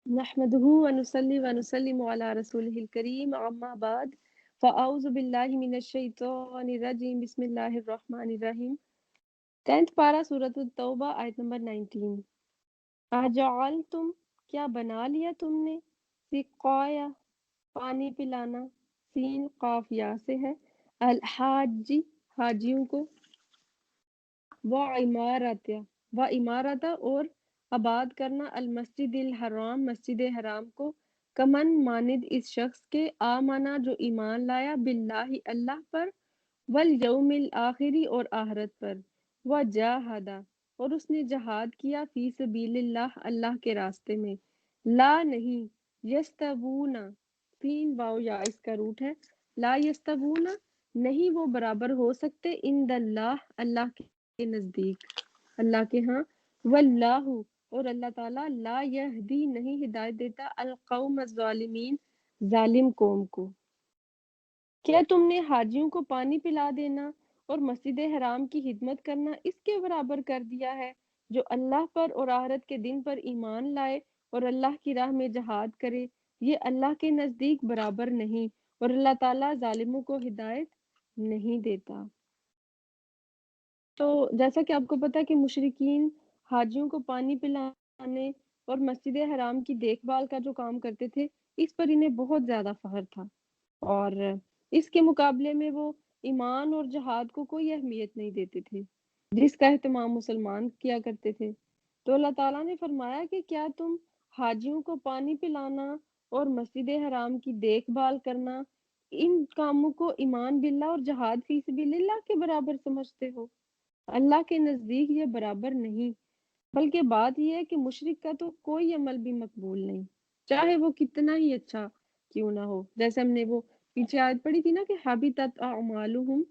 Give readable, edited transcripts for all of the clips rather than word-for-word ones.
نحمده ونصلي ونسلم على رسوله الكريم اما بعد فاعوذ بالله من الشیطان الرجیم بسم اللہ الرحمن الرحیم 10th پارہ سورۃ التوبہ آیت نمبر 19 اجعلتم کیا بنا لیا تم نے سقایا پانی پلانا سین قاف یا سے ہے الحاجی حاجیوں کو و عمارت اور آباد کرنا المسجد الحرام مسجد حرام کو کمن ماند اس شخص کے آمنا جو ایمان لایا باللہ اللہ پر والیوم الآخری اور آخرت پر وجاہدا اور اس نے جہاد کیا فی سبیل اللہ اللہ کے راستے میں لا نہیں یستوونا تین واو یا اس کا روٹ ہے لا یستوونا نہیں وہ برابر ہو سکتے عند اللہ اللہ کے نزدیک اللہ کے ہاں واللہ اور اللہ تعالیٰ لا یہدی نہیں ہدایت دیتا القوم الظالمین ظالم قوم کو کیا تم نے حاجیوں کو پانی پلا دینا اور مسجد حرام کی خدمت کرنا اس کے برابر کر دیا ہے جو اللہ پر اور آخرت کے دن پر ایمان لائے اور اللہ کی راہ میں جہاد کرے یہ اللہ کے نزدیک برابر نہیں اور اللہ تعالیٰ ظالموں کو ہدایت نہیں دیتا۔ تو جیسا کہ آپ کو پتا ہے کہ مشرکین حاجیوں کو پانی پلانے اور مسجد حرام کی دیکھ بھال کا جو کام کرتے تھے اس پر انہیں بہت زیادہ فخر تھا اور اس کے مقابلے میں وہ ایمان اور جہاد کو کوئی اہمیت نہیں دیتے تھے جس کا اہتمام مسلمان کیا کرتے تھے۔ تو اللہ تعالیٰ نے فرمایا کہ کیا تم حاجیوں کو پانی پلانا اور مسجد حرام کی دیکھ بھال کرنا ان کاموں کو ایمان باللہ اور جہاد فی سبیل اللہ کے برابر سمجھتے ہو؟ اللہ کے نزدیک یہ برابر نہیں، بلکہ بات یہ ہے کہ مشرک کا تو کوئی عمل بھی مقبول نہیں، چاہے وہ کتنا ہی اچھا کیوں نہ ہو۔ جیسے ہم نے وہ پیچھے آیت پڑھی تھی نا کہ حبطت اعمالہم،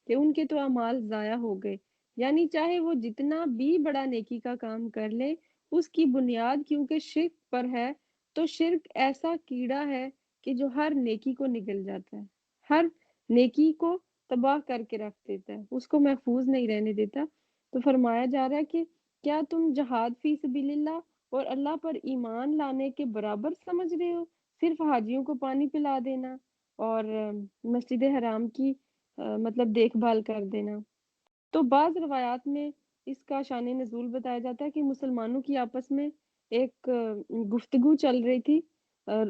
کہ ان کے تو اعمال ضائع ہو گئے، یعنی چاہے وہ جتنا بھی بڑا نیکی کا کام کر لے اس کی بنیاد کیونکہ شرک پر ہے تو شرک ایسا کیڑا ہے کہ جو ہر نیکی کو نگل جاتا ہے، ہر نیکی کو تباہ کر کے رکھ دیتا ہے، اس کو محفوظ نہیں رہنے دیتا۔ تو فرمایا جا رہا ہے کہ کیا تم جہاد فی سبیل اللہ اور اللہ پر ایمان لانے کے برابر سمجھ رہے ہو صرف حاجیوں کو پانی پلا دینا اور مسجد حرام کی مطلب دیکھ بھال کر دینا؟ تو بعض روایات میں اس کا شان نزول بتایا جاتا ہے کہ مسلمانوں کی آپس میں ایک گفتگو چل رہی تھی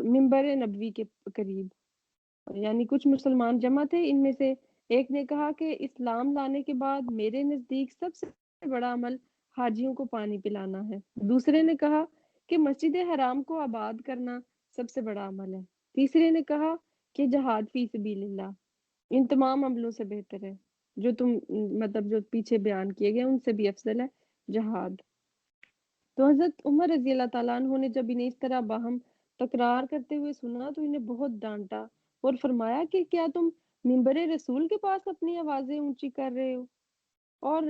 منبر نبوی کے قریب، یعنی کچھ مسلمان جمع تھے، ان میں سے ایک نے کہا کہ اسلام لانے کے بعد میرے نزدیک سب سے بڑا عمل حاجیوں کو پانی پلانا ہے۔ دوسرے نے کہا کہ مسجد حرام کو آباد کرنا سب سے بڑا عمل ہے۔ تیسرے نے کہا کہ جہاد فی سبیل اللہ ان تمام عملوں سے بہتر ہے، جو تم مطلب جو پیچھے بیان کیے گئے ان سے بھی افضل ہے جہاد۔ تو حضرت عمر رضی اللہ تعالیٰ عنہ نے جب انہیں اس طرح باہم تکرار کرتے ہوئے سنا تو انہیں بہت ڈانٹا اور فرمایا کہ کیا تم منبر رسول کے پاس اپنی آوازیں اونچی کر رہے ہو؟ اور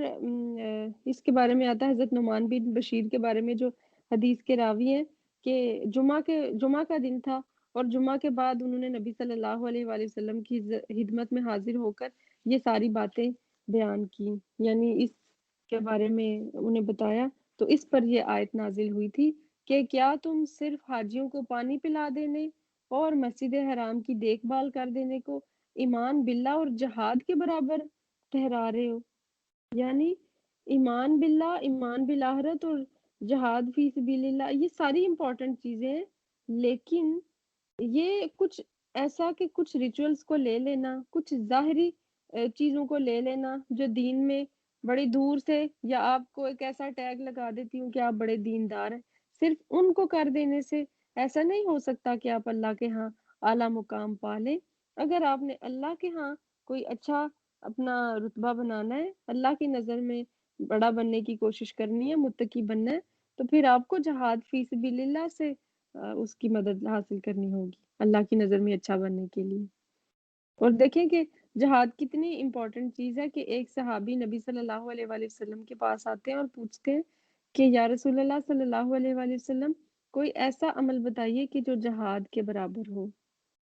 اس کے بارے میں آتا ہے حضرت نعمان بن بشیر کے بارے میں جو حدیث کے راوی ہیں کہ جمعہ کا دن تھا اور جمعہ کے بعد انہوں نے نبی صلی اللہ علیہ وآلہ وسلم کی خدمت میں حاضر ہو کر یہ ساری باتیں بیان کی، یعنی اس کے بارے میں انہیں بتایا۔ تو اس پر یہ آیت نازل ہوئی تھی کہ کیا تم صرف حاجیوں کو پانی پلا دینے اور مسجد حرام کی دیکھ بھال کر دینے کو ایمان باللہ اور جہاد کے برابر ٹھہرا رہے ہو؟ یعنی ایمان باللہ، ایمان بالآخرت اور جہاد فی سبیل اللہ یہ ساری امپورٹنٹ چیزیں ہیں، لیکن یہ کچھ ایسا کہ کچھ ریچولز کو لے لینا، کچھ ظاہری چیزوں کو لے لینا جو دین میں بڑی دور سے، یا آپ کو ایک ایسا ٹیگ لگا دیتی ہوں کہ آپ بڑے دیندار ہیں، صرف ان کو کر دینے سے ایسا نہیں ہو سکتا کہ آپ اللہ کے ہاں اعلیٰ مقام پا لیں۔ اگر آپ نے اللہ کے ہاں کوئی اچھا اپنا رتبہ بنانا ہے، اللہ کی نظر میں بڑا بننے کی کوشش کرنی ہے، متقی بننا ہے، تو پھر آپ کو جہاد فی سبیل اللہ سے اس کی مدد حاصل کرنی ہوگی اللہ کی نظر میں اچھا بننے کے لیے۔ اور دیکھیں کہ جہاد کتنی امپورٹنٹ چیز ہے کہ ایک صحابی نبی صلی اللہ علیہ وآلہ وسلم کے پاس آتے ہیں اور پوچھتے ہیں کہ یا رسول اللہ صلی اللہ علیہ وآلہ وسلم کوئی ایسا عمل بتائیے کہ جو جہاد کے برابر ہو۔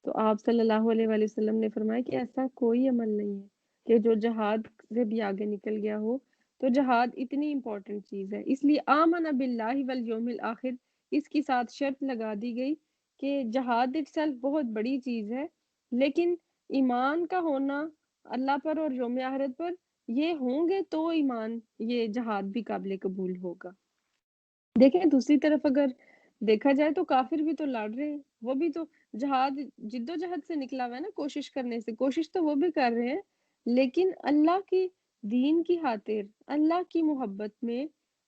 تو آپ صلی اللہ علیہ وآلہ وسلم نے فرمایا کہ ایسا کوئی عمل نہیں ہے کہ جو جہاد سے بھی آگے نکل گیا ہو۔ تو جہاد اتنی امپورٹنٹ چیز ہے، اس لیے آمن باللہ والیوم الآخر اس کی ساتھ شرط لگا دی گئی کہ جہاد اٹ سیلف بہت بڑی چیز ہے، لیکن ایمان کا ہونا اللہ پر اور یوم آخرت پر، یہ ہوں گے تو ایمان، یہ جہاد بھی قابل قبول ہوگا۔ دیکھیں دوسری طرف اگر دیکھا جائے تو کافر بھی تو لڑ رہے ہیں، وہ بھی تو جہاد جدوجہد سے نکلا ہوا ہے نا، کوشش کرنے سے، کوشش تو وہ بھی کر رہے ہیں، لیکن اللہ کی دین کی خاطر، اللہ کی محبت میں،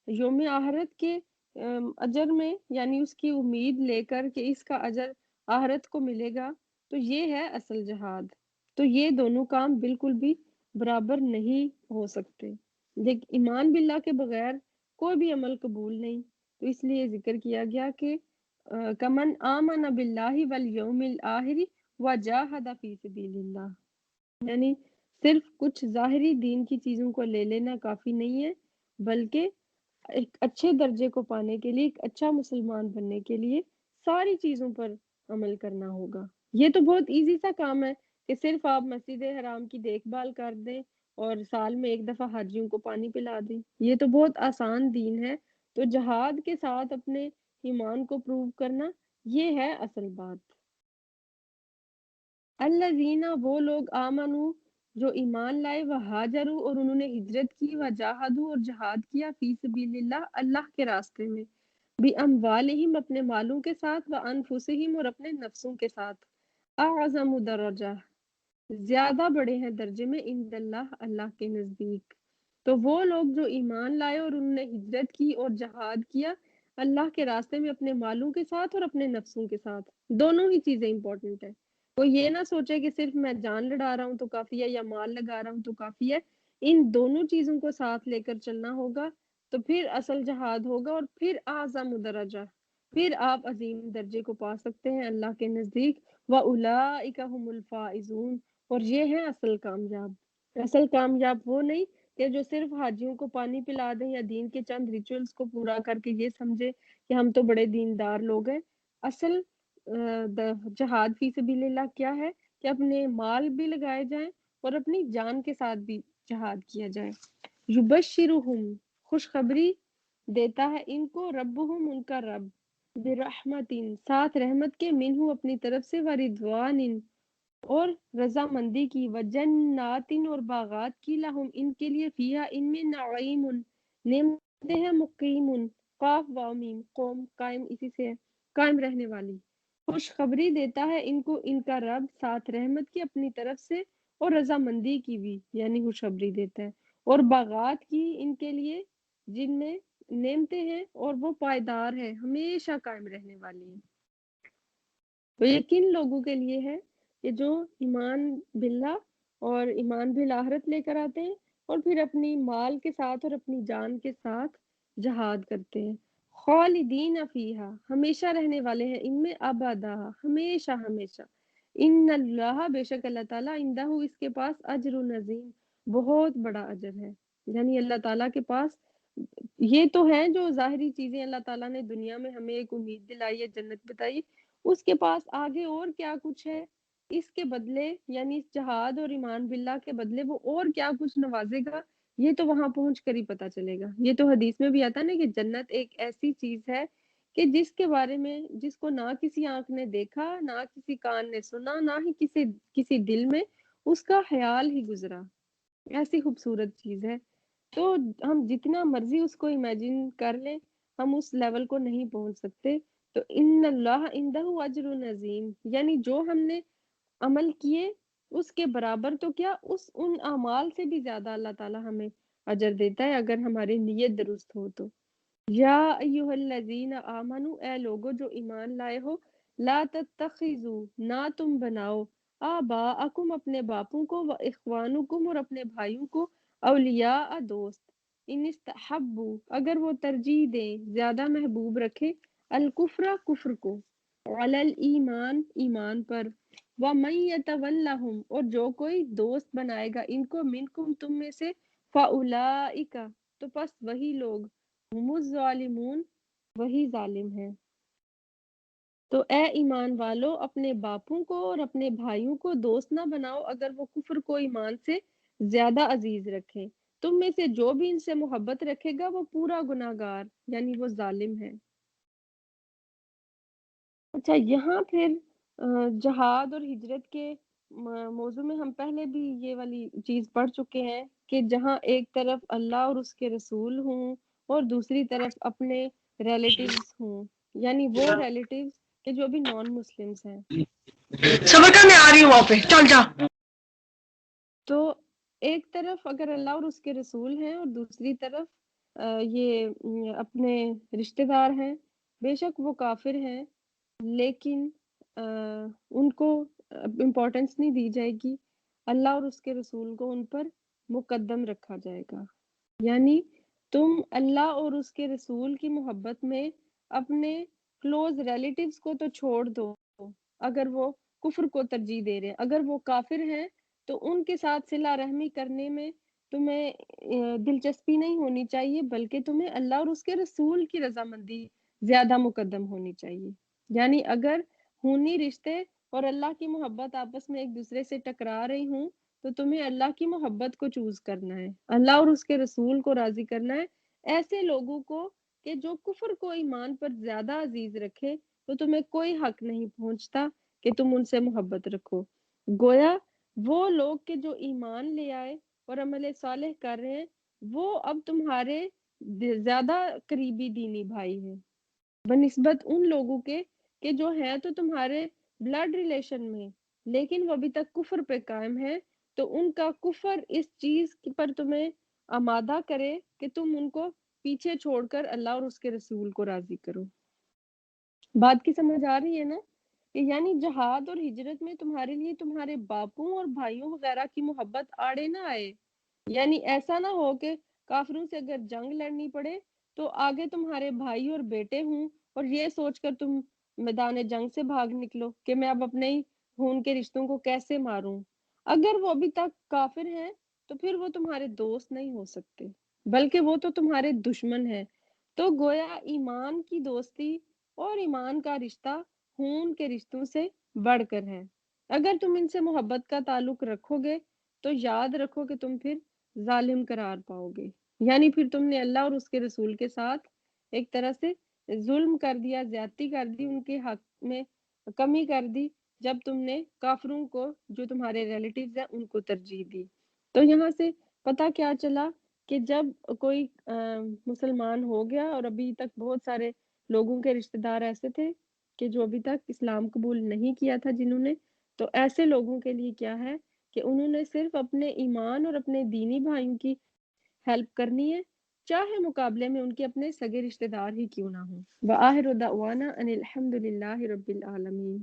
یوم آخرت کے اجر میں، یعنی اس کی امید لے کر کہ اس کا اجر آخرت کو ملے گا، تو یہ ہے اصل جہاد۔ تو یہ دونوں کام بالکل بھی برابر نہیں ہو سکتے، لیکن ایمان باللہ کے بغیر کوئی بھی عمل قبول نہیں۔ تو اس لیے ذکر کیا گیا کہ کمن آمن باللہ والیوم الآخر وجاہد فی سبیل اللہ، یعنی صرف کچھ ظاہری دین کی چیزوں کو لے لینا کافی نہیں ہے، بلکہ ایک اچھے درجے کو پانے کے لیے، ایک اچھا مسلمان بننے کے لیے ساری چیزوں پر عمل کرنا ہوگا۔ یہ تو بہت ایزی سا کام ہے کہ صرف آپ مسجد حرام کی دیکھ بھال کر دیں اور سال میں ایک دفعہ حاجیوں کو پانی پلا دیں، یہ تو بہت آسان دین ہے۔ تو جہاد کے ساتھ اپنے ایمان کو پروو کرنا، یہ ہے اصل بات۔ الذین، وہ لوگ، آمنو، جو ایمان لائے، وہاجروا، اور انہوں نے ہجرت کی، وجاہدوا، اور جہاد کیا، فی سبیل اللہ، اللہ کے راستے میں، باموالہم، اپنے مالوں کے ساتھ، وانفسہم، اور اپنے نفسوں کے ساتھ، اعظم درجہ، زیادہ بڑے ہیں درجے میں، عند اللہ، اللہ کے نزدیک۔ تو وہ لوگ جو ایمان لائے اور انہوں نے ہجرت کی اور جہاد کیا اللہ کے راستے میں، اپنے مالوں کے ساتھ اور اپنے نفسوں کے ساتھ، دونوں ہی چیزیں امپورٹنٹ ہیں۔ کوئی یہ نہ سوچے کہ صرف میں جان لڑا رہا ہوں تو کافی ہے، یا مال لگا رہا ہوں تو کافی ہے، ان دونوں چیزوں کو ساتھ لے کر چلنا ہوگا، تو پھر اصل جہاد ہوگا، اور پھر اعظم درجہ، پھر آپ عظیم درجے کو پا سکتے ہیں اللہ کے نزدیک۔ وَأُولَئِكَ هُمُ الْفَائِزُونَ، اور یہ ہیں اصل کامیاب۔ اصل کامیاب وہ نہیں کہ جو صرف حاجیوں کو پانی پلا دیں یا دین کے چند ریچولز کو پورا کر کے یہ سمجھے کہ ہم تو بڑے دیندار لوگ ہیں۔ اصل جہاد فی سبیل اللہ کیا ہے کہ اپنے مال بھی لگائے جائیں اور اپنی جان کے ساتھ بھی جہاد کیا جائے۔ یبشرہم، خوشخبری دیتا ہے ان کو، ربہم، ان کا رب، برحمت، ساتھ رحمت کے، منہ، اپنی طرف سے، ورضوان، اور رضامندی کی، وجنات، اور باغات کی، لہم، ان کے لیے، فیہا، ان میں، نعیم، نعمتیں ہیں، مقیم، قاف واو میم، قوم قائم اسی سے ہے، قائم رہنے والی۔ خوشخبری دیتا ہے ان کو ان کا رب، ساتھ رحمت کی، اپنی طرف سے، اور رضامندی کی بھی، یعنی خوشخبری دیتا ہے، اور باغات کی ان کے لیے جن میں نعمتیں ہیں اور وہ پائیدار ہے، ہمیشہ قائم رہنے والی ہیں۔ تو یہ کن لوگوں کے لیے ہے کہ جو ایمان باللہ اور ایمان بالآخرت لے کر آتے ہیں، اور پھر اپنی مال کے ساتھ اور اپنی جان کے ساتھ جہاد کرتے ہیں، خالدین فیہا، ہمیشہ رہنے والے ہیں ان میں، ابدا، ہمیشہ ہمیشہ، ان اللہ، بے شک اللہ تعالیٰ، عندہ، اس کے پاس، اجر عظیم، بہت بڑا اجر ہے، یعنی اللہ تعالیٰ کے پاس یہ تو ہیں جو ظاہری چیزیں اللہ تعالیٰ نے دنیا میں ہمیں ایک امید دلائی ہے، جنت بتائی، اس کے پاس آگے اور کیا کچھ ہے، اس کے بدلے، یعنی اس جہاد اور ایمان باللہ کے بدلے وہ اور کیا کچھ نوازے گا، یہ تو وہاں پہنچ کر ہی پتا چلے گا۔ یہ تو حدیث میں بھی آتا ہے نا کہ جنت ایک ایسی چیز ہے کہ جس کے بارے میں، جس کو نہ کسی آنکھ نے دیکھا، نہ کسی کان نے سنا، نہ ہی کسی دل میں اس کا خیال ہی گزرا، ایسی خوبصورت چیز ہے۔ تو ہم جتنا مرضی اس کو امیجن کر لیں، ہم اس لیول کو نہیں پہنچ سکتے۔ تو ان اللہ عندہ اجر عظیم، یعنی جو ہم نے عمل کیے اس کے برابر تو کیا، ان اعمال سے بھی زیادہ اللہ تعالیٰ ہمیں اجر دیتا ہے اگر ہماری نیت درست ہو تو۔ یا ایہا الذین آمنو، اے لوگو جو ایمان لائے ہو، لا تتخذوا، نہ تم بناؤ، آباءکم، اپنے باپوں کو، و اخوانکم، اور اپنے بھائیوں کو، اولیاء، دوست، ان استحبوا، اگر وہ ترجیح دیں، زیادہ محبوب رکھیں، الکفر، کفر کو، علی الایمان، ایمان پر، ومن یتولہم، اور جو کوئی دوست بنائے گا ان کو، منکم، تم میں سے، فاولئک، تو پس وہی لوگ، ہم الظالمون، وہی ظالم ہیں۔ تو اے ایمان والو، اپنے باپوں کو اور اپنے بھائیوں کو دوست نہ بناؤ اگر وہ کفر کو ایمان سے زیادہ عزیز رکھیں، تم میں سے جو بھی ان سے محبت رکھے گا وہ پورا گناہگار، یعنی وہ ظالم ہے۔ اچھا یہاں پھر جہاد اور ہجرت کے موضوع میں ہم پہلے بھی یہ والی چیز پڑھ چکے ہیں کہ جہاں ایک طرف اللہ اور اس کے رسول ہوں اور دوسری طرف اپنے ریلیٹیوز ہوں، یعنی وہ ریلیٹیوز کہ جو بھی نان مسلمز ہیں، سبقہ میں آ رہی ہوں وہاں پہ چل جا. تو ایک طرف اگر اللہ اور اس کے رسول ہیں اور دوسری طرف یہ اپنے رشتہ دار ہیں، بے شک وہ کافر ہیں لیکن ان کو امپورٹنس نہیں دی جائے گی، اللہ اور اس کے رسول کو ان پر مقدم رکھا جائے گا. یعنی تم اللہ اور اس کے رسول کی محبت میں اپنے کلوز ریلیٹیوز کو تو چھوڑ دو، اگر وہ کفر کو ترجیح دے رہے ہیں، اگر وہ کافر ہیں تو ان کے ساتھ صلہ رحمی کرنے میں تمہیں دلچسپی نہیں ہونی چاہیے، بلکہ تمہیں اللہ اور اس کے رسول کی رضامندی زیادہ مقدم ہونی چاہیے. یعنی اگر خونی رشتے اور اللہ کی محبت آپس میں ایک دوسرے سے ٹکرا رہی ہوں تو تمہیں اللہ کی محبت کو چوز کرنا ہے، اللہ اور اس کے رسول کو راضی کرنا ہے. ایسے لوگوں کو کہ جو کفر کو ایمان پر زیادہ عزیز رکھے تو تمہیں کوئی حق نہیں پہنچتا کہ تم ان سے محبت رکھو. گویا وہ لوگ کہ جو ایمان لے آئے اور عمل صالح کر رہے ہیں وہ اب تمہارے زیادہ قریبی دینی بھائی ہیں بنسبت ان لوگوں کے کہ جو ہیں تو تمہارے بلڈ ریلیشن میں لیکن وہ ابھی تک کفر پہ قائم ہے. تو ان کا کفر اس چیز پر تمہیں آمادہ کرے کہ تم ان کو پیچھے چھوڑ کر اللہ اور اس کے رسول کو راضی کرو. بات کی سمجھ آ رہی ہے نا؟ کہ یعنی جہاد اور ہجرت میں تمہارے لیے تمہارے باپوں اور بھائیوں وغیرہ کی محبت آڑے نہ آئے. یعنی ایسا نہ ہو کہ کافروں سے اگر جنگ لڑنی پڑے تو آگے تمہارے بھائی اور بیٹے ہوں اور یہ سوچ کر تم میدان جنگ سے بھاگ نکلو کہ میں اب اپنے ہی خون کے رشتوں کو کیسے ماروں. اگر وہ ابھی تک کافر ہیں تو پھر وہ تمہارے دوست نہیں ہو سکتے بلکہ وہ تو تمہارے دشمن ہیں. تو گویا ایمان کی دوستی اور ایمان کا رشتہ خون کے رشتوں سے بڑھ کر ہے. اگر تم ان سے محبت کا تعلق رکھو گے تو یاد رکھو کہ تم پھر ظالم قرار پاؤ گے. یعنی پھر تم نے اللہ اور اس کے رسول کے ساتھ ایک طرح سے ظلم کر دیا، زیادتی کر دی، ان کے حق میں کمی کر دی جب تم نے کافروں کو جو تمہارے ریلیٹیوز ہیں ان کو ترجیح دی. تو یہاں سے پتہ کیا چلا کہ جب کوئی مسلمان ہو گیا اور ابھی تک بہت سارے لوگوں کے رشتہ دار ایسے تھے کہ جو ابھی تک اسلام قبول نہیں کیا تھا جنہوں نے، تو ایسے لوگوں کے لیے کیا ہے کہ انہوں نے صرف اپنے ایمان اور اپنے دینی بھائیوں کی ہیلپ کرنی ہے چاہے مقابلے میں ان کے اپنے سگے رشتہ دار ہی کیوں نہ ہوں. وآخر دعوانا ان الحمد للہ رب العالمین.